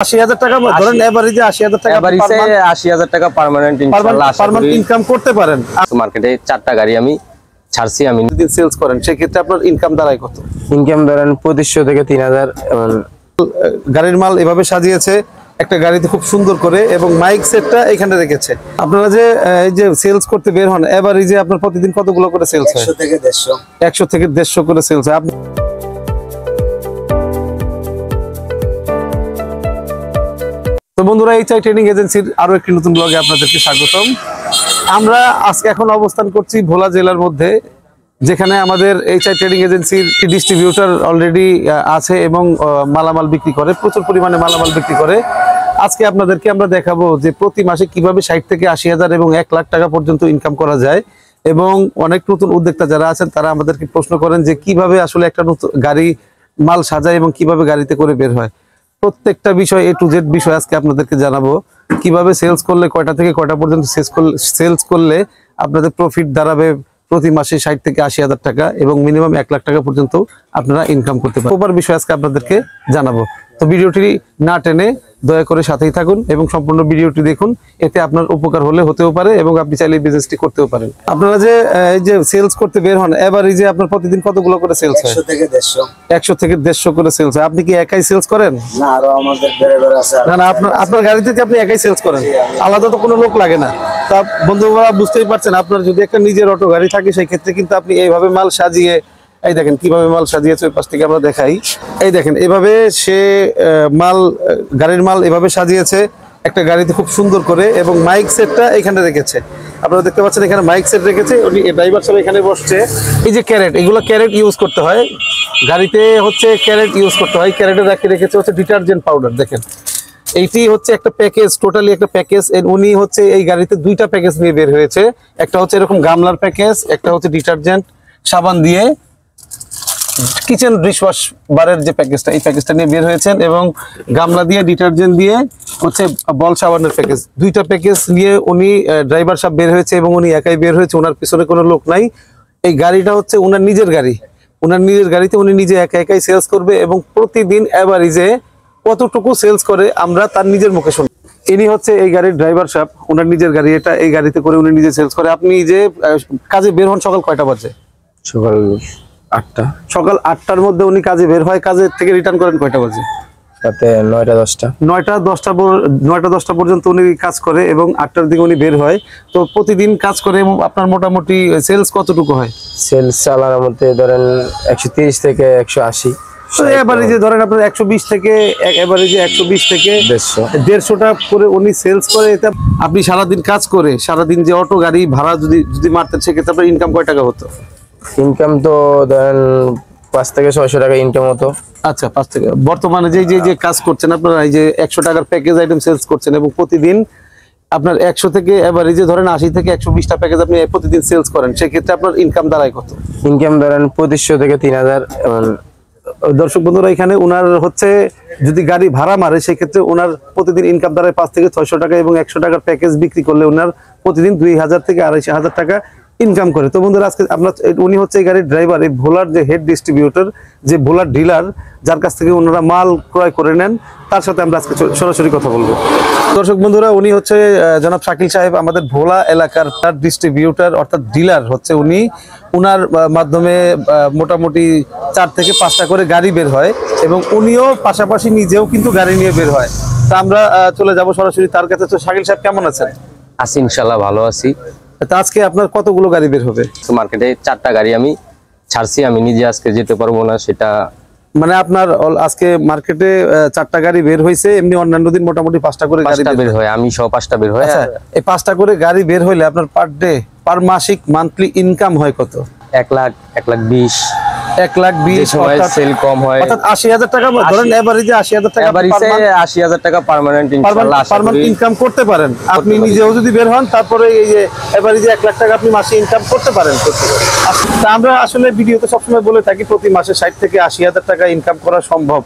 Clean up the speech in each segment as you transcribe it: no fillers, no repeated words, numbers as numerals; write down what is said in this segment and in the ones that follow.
80,000 টাকা ধরেন এভারেজে 80,000 টাকা এভারেজে 80,000 টাকা পার্মানেন্ট ইনশাআল্লাহ পার্মানেন্ট ইনকাম করতে পারেন। মার্কেটে 4টা গাড়ি আমি ছাড়ছি, আমি যদি সেলস করেন সেই ক্ষেত্রে আপনার ইনকাম দাঁড়ায় কত? ইনকাম ধরেন 2500 থেকে 3000। গাড়ির মাল এভাবে সাজিয়েছে একটা গাড়িতে খুব সুন্দর করে এবং মাইক সেটটা এখানে রেখেছে। আপনারা যে এই যে সেলস করতে বের হন এভারেজে আপনার প্রতিদিন কতগুলো করে সেলস হয়? 100 থেকে 150 100 থেকে 150 করে সেলস হয়। আপনি তো বন্ধুরা, এইচআই ট্রেনিং এজেন্সির আরো একটি নতুন ব্লগে আপনাদেরকে স্বাগতম। আমরা আজকে এখন অবস্থান করছি ভোলা জেলার মধ্যে, যেখানে আমাদের এইচআই ট্রেনিং এজেন্সির ডিস্ট্রিবিউটর অলরেডি আছে এবং মালামাল বিক্রি করে, প্রচুর পরিমাণে মালামাল বিক্রি করে। আজকে আপনাদেরকে আমরা দেখাবো যে প্রতি মাসে কিভাবে 60 থেকে 80,000 এবং 1 লাখ টাকা পর্যন্ত ইনকাম করা যায়। এবং অনেক নতুন উদ্যোক্তা যারা আছেন তারা আমাদেরকে প্রশ্ন করেন যে কিভাবে আসলে একটা নতুন গাড়ি মাল সাজায় এবং কিভাবে গাড়িতে করে বের হয়। প্রত্যেকটা বিষয় A to Z বিষয় আজকে আপনাদেরকে জানাবো। কিভাবে সেলস করলে কয়টা থেকে কয়টা পর্যন্ত সেলস করলে আপনাদের প্রফিট দাঁড়াবে প্রতি মাসে 60 থেকে 80,000 টাকা এবং মিনিমাম 1 লাখ টাকা পর্যন্ত আপনারা ইনকাম করতে পারেন। ওপর বিষয় আজকে আপনাদেরকে জানাবো। তো ভিডিওটি না টেনে দয়া করে সাথেই থাকুন এবং সম্পূর্ণ ভিডিওটি দেখুন, এতে আপনার উপকার হতেও পারে এবং আপনি চাইলে বিজনেসটি করতেও পারেন। আপনারা যে এই যে সেলস করতে বের হন এভারেজে আপনার প্রতিদিন কতগুলো করে সেলস হয়? 100 থেকে 150 100 থেকে 150 করে সেলস হয়। আপনি কি একাই সেলস করেন? না, আরো আমাদের ড্রাইভার আছে। না, আপনার গাড়ি থেকে আপনি একাই সেলস করেন, আলাদা তো কোনো লোক লাগে না। তা বন্ধুরা বুঝতেই পারছেন, আপনার যদি একটা নিজের অটো গাড়ি থাকে সেই ক্ষেত্রে কিন্তু আপনি এইভাবে মাল সাজিয়ে, এই দেখেন কিভাবে মাল সাজিয়েছে, ওই পাশ থেকে আমরা দেখাই। এই দেখেন এভাবে সে গাড়ির মাল এভাবে সাজিয়েছে একটা গাড়িতে খুব সুন্দর করে এবং মাইক সেটটা এখানে রেখেছে। আপনারা দেখতে পাচ্ছেন এখানে মাইক সেট রেখেছে, উনি ড্রাইভার সাহেব এখানে বসছে। এই যে ক্যারেট, এগুলো ক্যারেট ইউজ করতে হয় গাড়িতে, হচ্ছে ক্যারেট ইউজ করতে হয়। ক্যারেটে রেখেছে হচ্ছে ডিটারজেন্ট পাউডার। দেখেন এইটি হচ্ছে একটা প্যাকেজ, টোটালি একটা প্যাকেজ। উনি হচ্ছে এই গাড়িতে দুইটা প্যাকেজ নিয়ে বের হয়েছে, একটা হচ্ছে এরকম গামলার প্যাকেজ, একটা হচ্ছে ডিটারজেন্ট সাবান দিয়ে কিচেন ডিশওয়াশ বারের যে প্যাকেজটা, এই প্যাকেজটা নিয়ে বের হয়েছেন এবং গামলা দিয়ে ডিটারজেন্ট দিয়ে হচ্ছে বল সাবানের প্যাকেজ, দুইটা প্যাকেজ নিয়ে উনি ড্রাইভার সাহেব বের হয়েছে এবং উনি একাই বের হয়েছে, ওনার পিছনে কোনো লোক নাই। এই গাড়িটা হচ্ছে ওনার নিজের গাড়ি, ওনার নিজের গাড়িতে উনি নিজে একাই সেলস করবে এবং প্রতিদিন এভারেজে কতটুকু সেলস করে আমরা তার নিজের মুখে শুনি। ইনি হচ্ছে এই গাড়ির ড্রাইভার সাহেব, ওনার নিজের গাড়ি এটা, এই গাড়িতে করে উনি নিজে সেলস করে। আপনি যে কাজে বের হন সকাল কয়টা বাজে? সকাল 8টা। সকাল 8টার মধ্যে উনি কাজে বের হয়, কাজে থেকে রিটার্ন করেন কয়টা বাজে? রাতে 9টা 10টা। 9টা 10টা পর্যন্ত উনি কাজ করে এবং 8টার দিকে উনি বের হয়। তো প্রতিদিন কাজ করে এবং আপনার মোটামুটি সেলস কতটুকু হয়? সেলস চালানোর মধ্যে ধরেন 130 থেকে 180। এভারেজে ধরেন আপনার 120 থেকে 150টা করে উনি সেলস করে। এটা আপনি সারাদিন কাজ করে সারাদিন যে অটো গাড়ি ভাড়া যদি মারতেন সেক্ষেত্রে আপনার ইনকাম কয় টাকা হতো? ইনকাম তো ধরেন 5 থেকে 600 টাকা ইনকাম হতো। আচ্ছা, 5 থেকে। বর্তমানে যে কাজ করছেন আপনারা, এই যে 100 টাকার প্যাকেজ আইটেম সেলস করছেন এবং প্রতিদিন আপনার 100 থেকে এভারেজে ধরেন 80 থেকে 120টা প্যাকেজ আপনি প্রতিদিন সেলস করেন, সেক্ষেত্রে আপনার ইনকাম দাঁড়ায় কত? ইনকাম ধরেন 2500 থেকে 3000। দর্শক বন্ধুরা, এখানে ওনার হচ্ছে যদি গাড়ি ভাড়া মারে সেক্ষেত্রে ওনার প্রতিদিন ইনকাম দাঁড়ায় 5 থেকে 600 টাকা এবং 100 টাকার প্যাকেজ বিক্রি করলে ওনার প্রতিদিন 2000 থেকে 2500 টাকা ইনকাম করে। তো বন্ধুরা, আজকে উনি হচ্ছে এই গাড়ির ড্রাইভার, এই ভোলার যে হেড ডিস্ট্রিবিউটর, যে ভোলার ডিলার, যার কাছ থেকে ওনারা মাল ক্রয় করে নেন, তার সাথে আমরা আজকে সরাসরি কথা বলবো। দর্শক বন্ধুরা, উনি হচ্ছে জনাব শাকিল সাহেব, আমাদের ভোলা এলাকার ডিস্ট্রিবিউটর অর্থাৎ ডিলার হচ্ছে উনি। উনার মাধ্যমে মোটামুটি 4 থেকে 5টা করে গাড়ি বের হয় এবং উনিও পাশাপাশি নিজেও কিন্তু গাড়ি নিয়ে বের হয়। তা আমরা চলে যাব সরাসরি তার কাছে। তো শাকিল সাহেব কেমন আছেন? আছি ইনশাআল্লাহ, ভালো আছি। তা আজকে আপনার কতগুলো গাড়ি বের হবে? মার্কেটে 4টা গাড়ি আমি ছাড়ছি, আমি নিজে আজকে যেতে পারবো না, সেটা মানে আপনার আজকে মার্কেটে 4টা গাড়ি বের হয়েছে, এমনি অন্যান্য দিন মোটামুটি 5টা করে গাড়ি বের হয়, আমি সহ 5টা বের হয়। আচ্ছা, এই 5টা করে গাড়ি বের হইলে আপনার পার ডে পার মাসিক মান্থলি ইনকাম হয় কত? 1 লাখ 1,20,000। 1,20,000 সেল কম হয়, অর্থাৎ 80,000 টাকা ধরেন এভারেজে 80,000 টাকা এভারেজে 80,000 টাকা পার্মানেন্ট ইনশাআল্লাহ ইনকাম করতে পারেন আপনি নিজেও যদি বের হন। তারপরে এই যে এভারেজে 1 লাখ টাকা আপনি মাসে ইনকাম করতে পারেন। তা আমরা আসলে ভিডিওতে সবসময় বলে থাকি প্রতি মাসে 60 থেকে 80,000 টাকা ইনকাম করা সম্ভব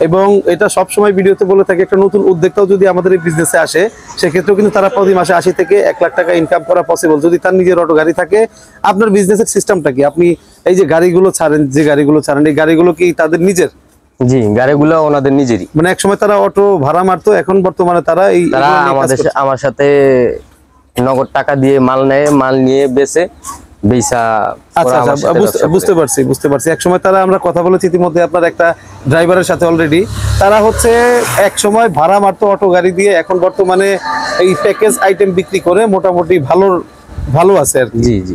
এবং এটা সবসময় ভিডিওতে বলে থাকি একটা নতুন উদ্যোক্তাও যদি আমাদের এই বিজনেসে আসে সেক্ষেত্রেও কিন্তু তারা প্রতি মাসে 80 থেকে 1 লাখ টাকা ইনকাম করা পসিবল যদি তার নিজের অটো গাড়ি থাকে। আপনার বিজনেসের সিস্টেমটা কি? আপনি এই যে গাড়িগুলো ছাড়েন, এই গাড়িগুলো কি তাদের নিজের? জি, গাড়িগুলো ওনাদের নিজেরই। মানে একসময় তারা অটো ভাড়া মারতো, এখন বর্তমানে তারা তারা এগুলো নিয়ে কাজ করছে। আমার সাথে নগদ টাকা দিয়ে মাল নেয়, মাল নিয়ে বেচে বেচা আচ্ছা আচ্ছা, বুঝতে পারছি। একসময় তারা, আমরা কথা বলেছি ইতিমধ্যে আপনার একটা ড্রাইভারের সাথে অলরেডি, তারা হচ্ছে এক সময় ভাড়া মারতো অটো গাড়ি দিয়ে, এখন বর্তমানে এই প্যাকেজ আইটেম বিক্রি করে মোটামুটি ভালো আছে আর কি। জি জি।